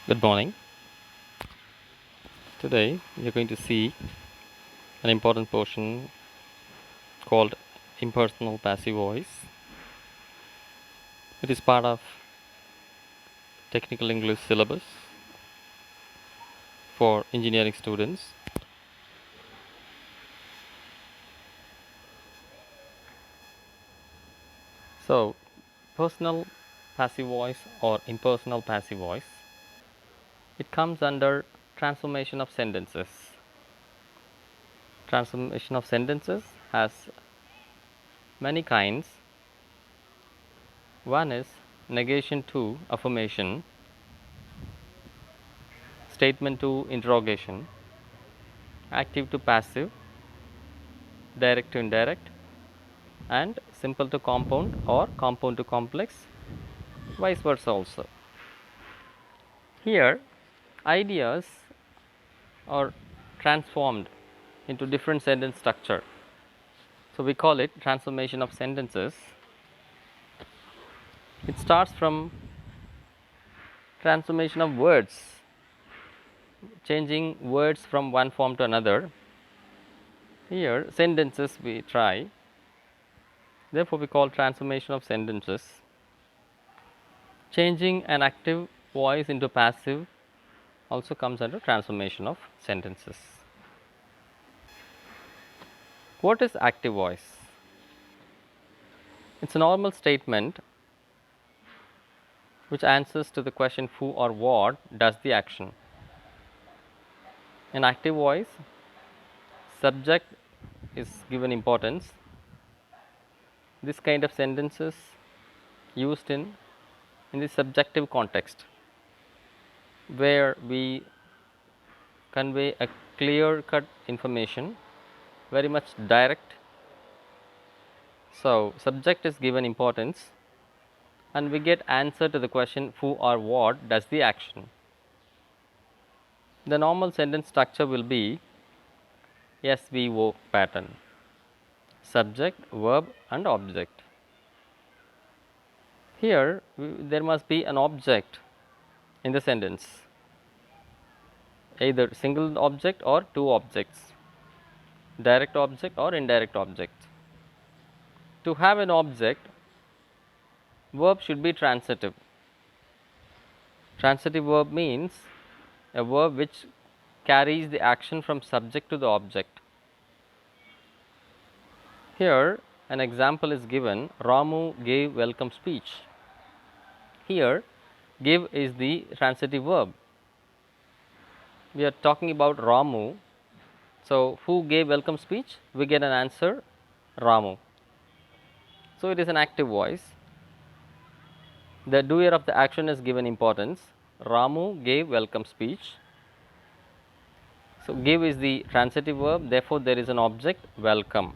Good morning. Today we are going to see an important portion called impersonal passive voice. It is part of technical English syllabus for engineering students. So, personal passive voice or impersonal passive voice, it comes under transformation of sentences. Transformation of sentences has many kinds. One is negation to affirmation, statement to interrogation, active to passive, direct to indirect, and simple to compound or compound to complex, vice versa also. Here, ideas are transformed into different sentence structure. So we call it transformation of sentences. It starts from transformation of words, changing words from one form to another. Here, sentences we try. Therefore, we call transformation of sentences. Changing an active voice into passive also comes under transformation of sentences. What is active voice? It's a normal statement which answers to the question who or what does the action. In active voice, subject is given importance. This kind of sentences used in the subjective context, where we convey a clear cut information, very much direct. So subject is given importance and we get answer to the question who or what does the action. The normal sentence structure will be SVO pattern: subject, verb, and object. Here there must be an object in the sentence, either single object or two objects, direct object or indirect object. To have an object, verb should be transitive. Transitive verb means a verb which carries the action from subject to the object. Here an example is given: Ramu gave welcome speech. Here give is the transitive verb. We are talking about Ramu. So who gave welcome speech? We get an answer, Ramu. So it is an active voice. The doer of the action is given importance. Ramu gave welcome speech. So give is the transitive verb, therefore there is an object, welcome.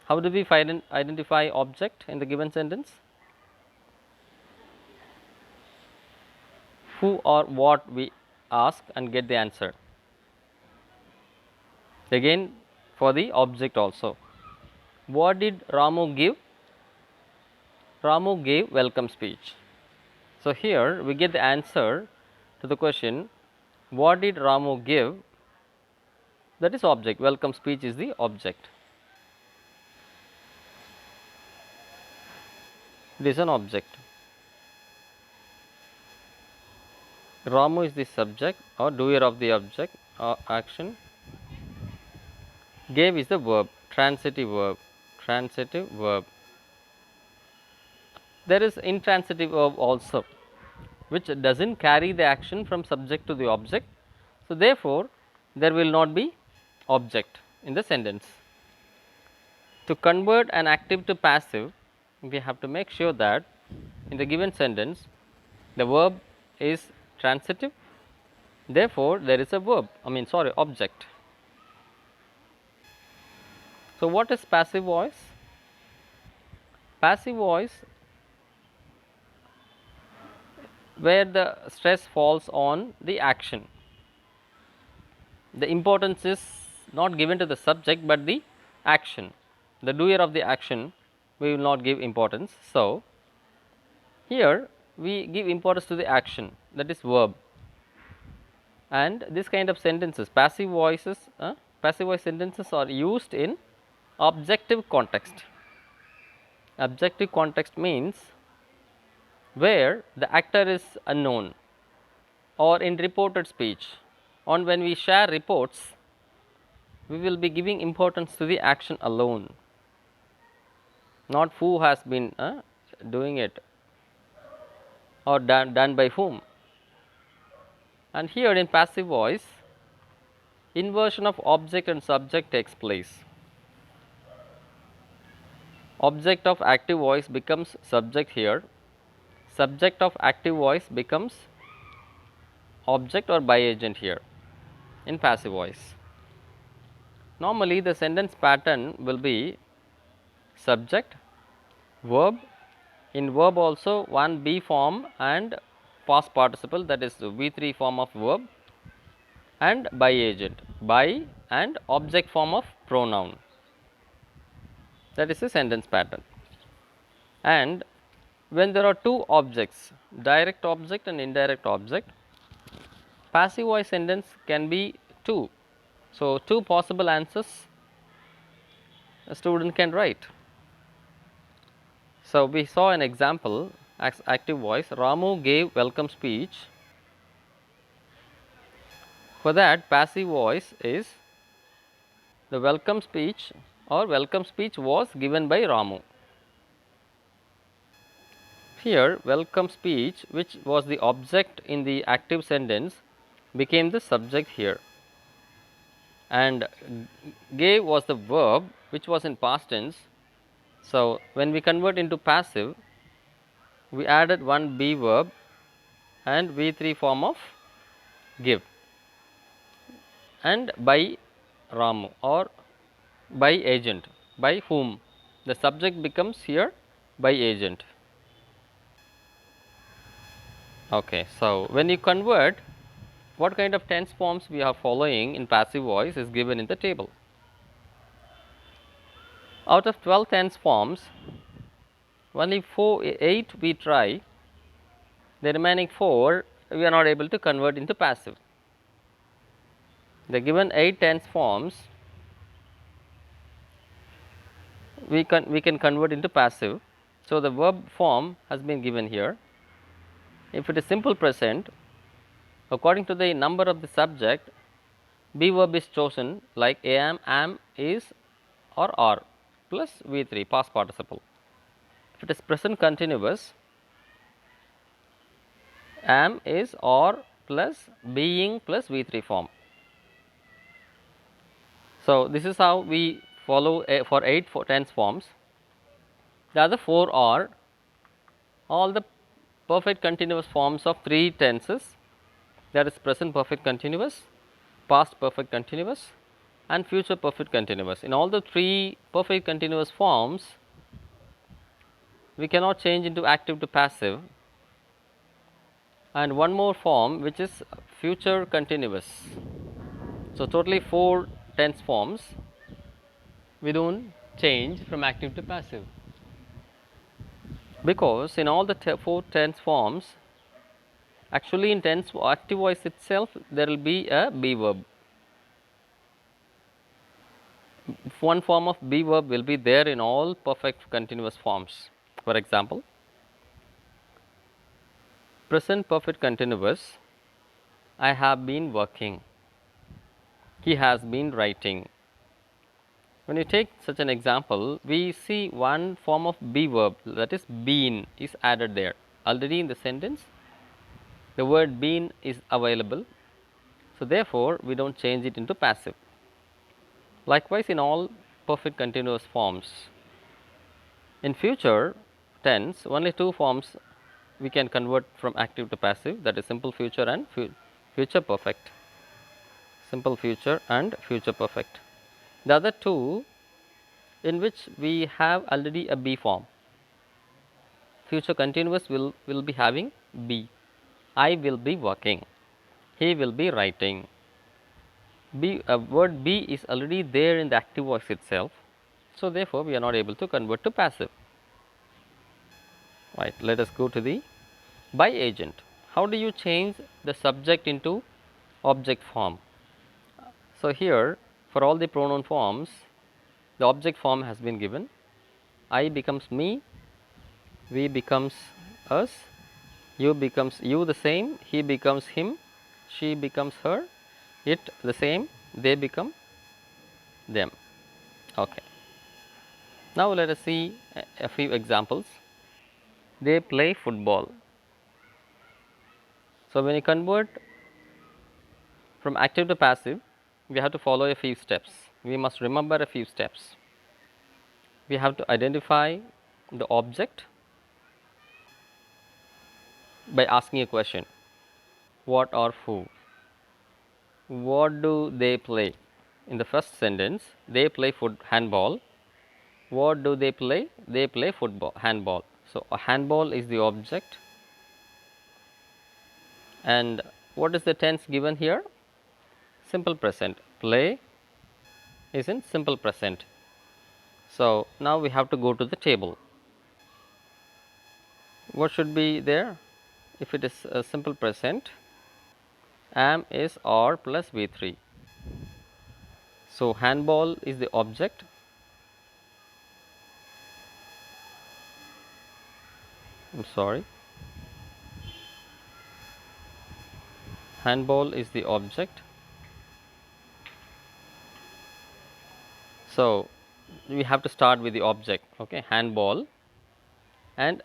How do we identify object in the given sentence? Who or what we ask and get the answer. Again for the object also. What did Ramu give? Ramu gave welcome speech. So here we get the answer to the question what did Ramu give? That is object. Welcome speech is the object. It is an object. Ramu is the subject or doer of the object or action. Gave is the verb, transitive verb. Transitive verb. There is intransitive verb also, which doesn't carry the action from subject to the object. So therefore there will not be object in the sentence. To convert an active to passive, we have to make sure that in the given sentence the verb is transitive, therefore there is a verb, object. So what is passive voice? Passive voice where the stress falls on the action. The importance is not given to the subject but the action. The doer of the action we will not give importance. So here we give importance to the action, that is verb. And this kind of sentences, passive voice sentences are used in objective context. Objective context means where the actor is unknown, or in reported speech. On when we share reports, we will be giving importance to the action alone, not who has been doing it or done by whom. And here in passive voice, inversion of object and subject takes place. Object of active voice becomes subject here, subject of active voice becomes object or by agent here in passive voice. Normally the sentence pattern will be subject, verb, in verb also one be form and past participle, that is V3 form of verb, and by agent, by and object form of pronoun, that is a sentence pattern. And when there are two objects, direct object and indirect object, passive voice sentence can be two. So, two possible answers a student can write. So, we saw an example as active voice, Ramu gave welcome speech. For that, passive voice is the welcome speech or welcome speech was given by Ramu. Here, welcome speech, which was the object in the active sentence, became the subject here, and gave was the verb which was in past tense. So, when we convert into passive, we added one be verb and V3 form of give, and by Ramu or by agent, by whom, the subject becomes here by agent. Okay, so when you convert, what kind of tense forms we are following in passive voice is given in the table. Out of 12 tense forms, only 8 we try, the remaining 4 we are not able to convert into passive. The given 8 tense forms we can convert into passive. So, the verb form has been given here. If it is simple present, according to the number of the subject, be verb is chosen, like am, is, or are plus V3 past participle. If it is present continuous, am, is, or plus being plus V3 form. So, this is how we follow for 8 tense forms. The other 4 are all the perfect continuous forms of 3 tenses, that is present perfect continuous, past perfect continuous, and future perfect continuous. In all the 3 perfect continuous forms, we cannot change into active to passive, and one more form which is future continuous. So, totally 4 tense forms we do not change from active to passive, because in all the 4 tense forms, actually in tense active voice itself there will be a be verb. One form of be verb will be there in all perfect continuous forms. For example, present perfect continuous, I have been working, he has been writing. When you take such an example, we see one form of be verb, that is been, is added there. Already in the sentence, the word been is available. So, therefore, we do not change it into passive. Likewise, in all perfect continuous forms. In future tense, only 2 forms we can convert from active to passive, that is simple future and future perfect. Simple future and future perfect. The other 2 in which we have already a be form. Future continuous will be having be. I will be working, he will be writing. Word be is already there in the active voice itself. So, therefore, we are not able to convert to passive. Right. Let us go to the by agent. How do you change the subject into object form. So here for all the pronoun forms, the object form has been given. I becomes me, we becomes us, you becomes you the same, he becomes him, she becomes her, it the same, they become them. Okay. Now let us see a few examples. They play football. So when you convert from active to passive, we have to follow a few steps. We must remember a few steps. We have to identify the object by asking a question. What or who? What do they play? In the first sentence, they play handball. What do they play? They play football, handball. So a handball is the object. And what is the tense given here? Simple present. Play is in simple present. So now we have to go to the table. What should be there? If it is a simple present, am is R plus V3. So handball is the object. I'm sorry. Handball is the object. So we have to start with the object. Okay, handball, and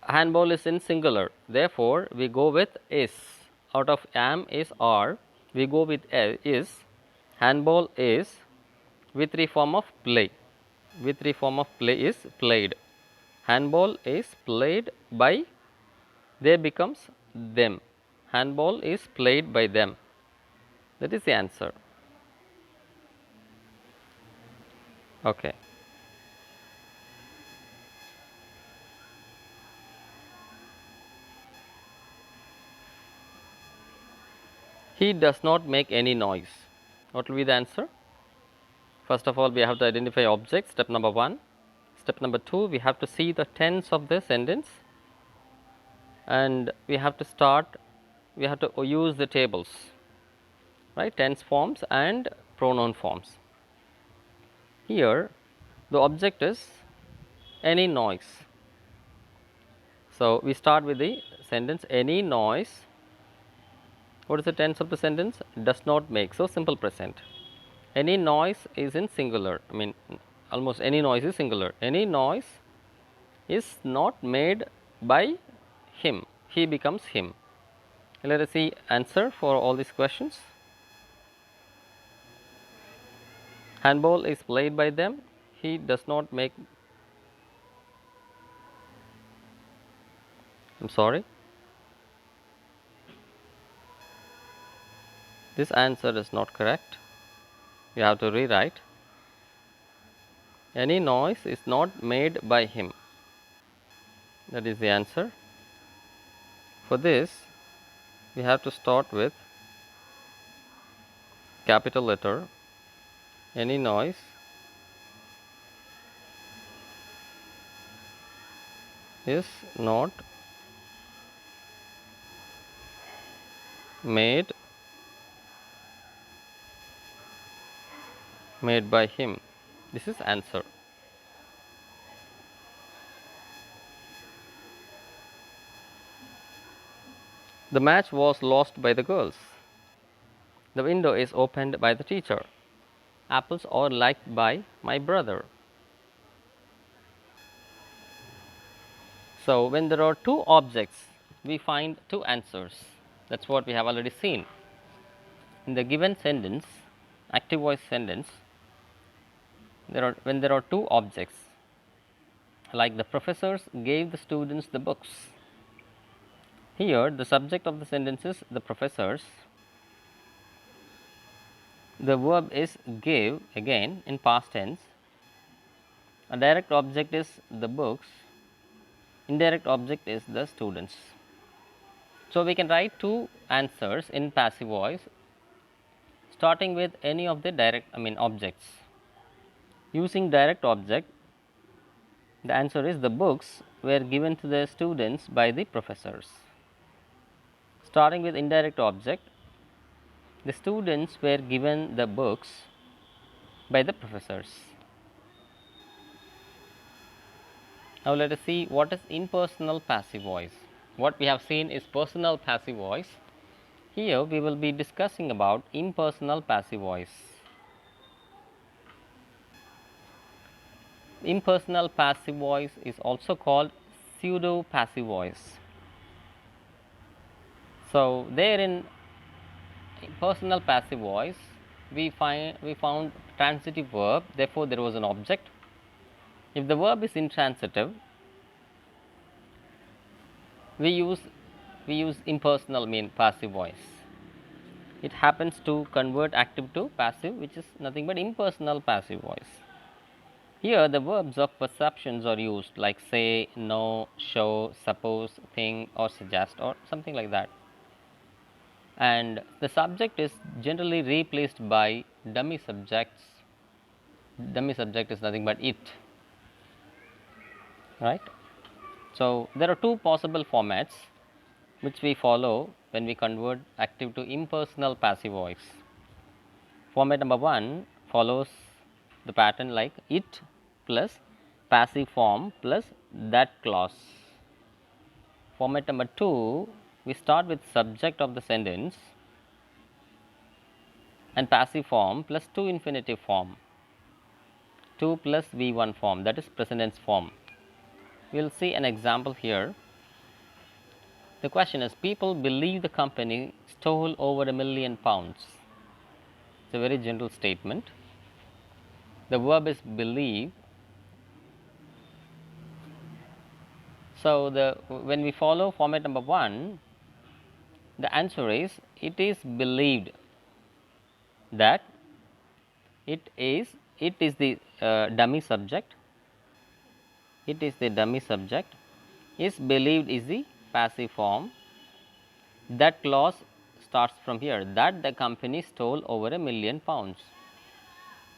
handball is in singular. Therefore, we go with is. Out of am is R, we go with is. Handball is V3 form of play. V3 form of play is played. Handball is played by, they becomes them. Handball is played by them. That is the answer. Okay. He does not make any noise. What will be the answer? First of all, we have to identify objects, step number 1. Step number 2, we have to see the tense of the sentence, and we have to use the tables, right? Tense forms and pronoun forms. Here the object is any noise. So we start with the sentence any noise. What is the tense of the sentence? Does not make. So simple present. Any noise is in singular. I mean, almost any noise is singular. Any noise is not made by him. He becomes him. Let us see answer for all these questions. Handball is played by them. He does not make. I'm sorry. This answer is not correct. You have to rewrite. Any noise is not made by him. That is the answer. For this, we have to start with capital letter. Any noise is not made by him. This is answer. The match was lost by the girls. The window is opened by the teacher. Apples are liked by my brother. So when there are two objects, we find two answers. That's what we have already seen. In the given sentence, active voice sentence, when there are two objects, like the professors gave the students the books. Here the subject of the sentence is the professors. The verb is gave, again in past tense. A direct object is the books. Indirect object is the students. So we can write two answers in passive voice, starting with any of the objects. Using direct object, the answer is the books were given to the students by the professors. Starting with indirect object, The students were given the books by the professors. Now, let us see what is impersonal passive voice. What we have seen is personal passive voice. Here we will be discussing about impersonal passive voice. Impersonal passive voice is also called pseudo passive voice. So, there in personal passive voice we found transitive verb, therefore there was an object. If the verb is intransitive, we use impersonal passive voice. It happens to convert active to passive, which is nothing but impersonal passive voice. Here the verbs of perceptions are used, like say, know, show, suppose, think or suggest or something like that. And the subject is generally replaced by dummy subjects. Dummy subject is nothing but it, right? So, there are two possible formats which we follow when we convert active to impersonal passive voice. Format number 1 follows the pattern like it plus passive form plus that clause. Format number 2, we start with subject of the sentence and passive form plus to infinitive form, 2 plus V1 form, that is present tense form. We will see an example here. The question is, people believe the company stole over £1 million. It's a very general statement. The verb is believe. So, when we follow format number 1, the answer is, it is believed that it is the dummy subject. It is the dummy subject. Is believed is the passive form. That clause starts from here, that the company stole over £1 million.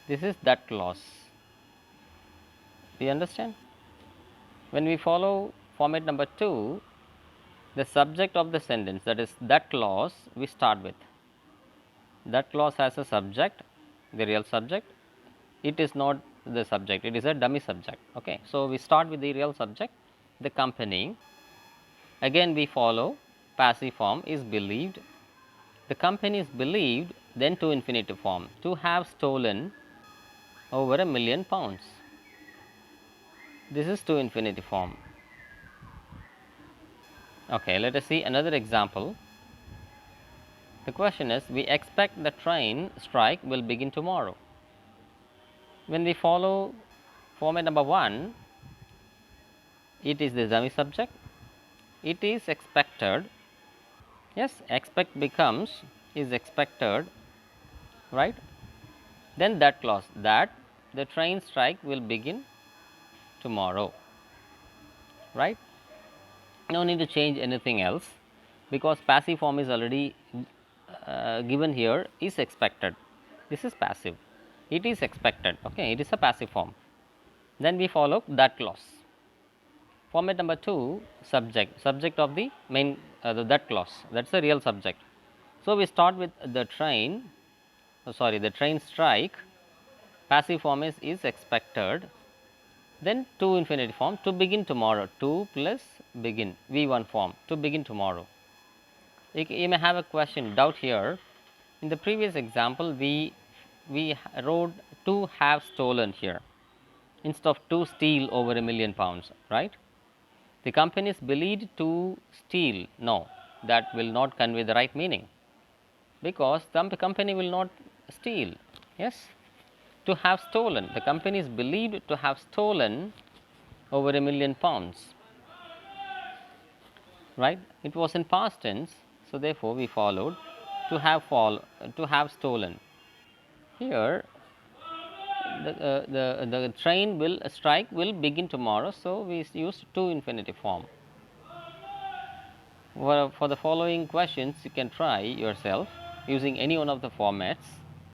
This is that clause. Do you understand? When we follow format number 2, the subject of the sentence, that is that clause, we start with. That clause has a subject, the real subject. It is not the subject, it is a dummy subject. Okay. So, we start with the real subject, the company. Again we follow passive form, is believed. The company is believed, then to infinitive form, to have stolen over £1 million. This is to infinitive form. Okay, let us see another example. The question is, we expect the train strike will begin tomorrow. When we follow format number 1, it is the dummy subject. It is expected. Yes, expect becomes is expected, right? Then that clause, that the train strike will begin tomorrow, right? No need to change anything else, because passive form is already given here, is expected. This is passive, it is expected. Okay, it is a passive form. Then we follow that clause. Format number 2, subject of the main that clause, that is the real subject. So, we start with the train, the train strike. Passive form is expected, then to infinitive form, to begin tomorrow, to plus begin, V1 form, to begin tomorrow. You may have a question, doubt here. In the previous example, we wrote to have stolen here instead of to steal over £1 million, right? The company is believed to steal. No, that will not convey the right meaning, because the company will not steal. Yes, to have stolen, the company is believed to have stolen over £1 million, right? It was in past tense, so therefore we followed to have stolen. Here the train will strike will begin tomorrow, so we use to infinitive form. For the following questions, you can try yourself using any one of the formats.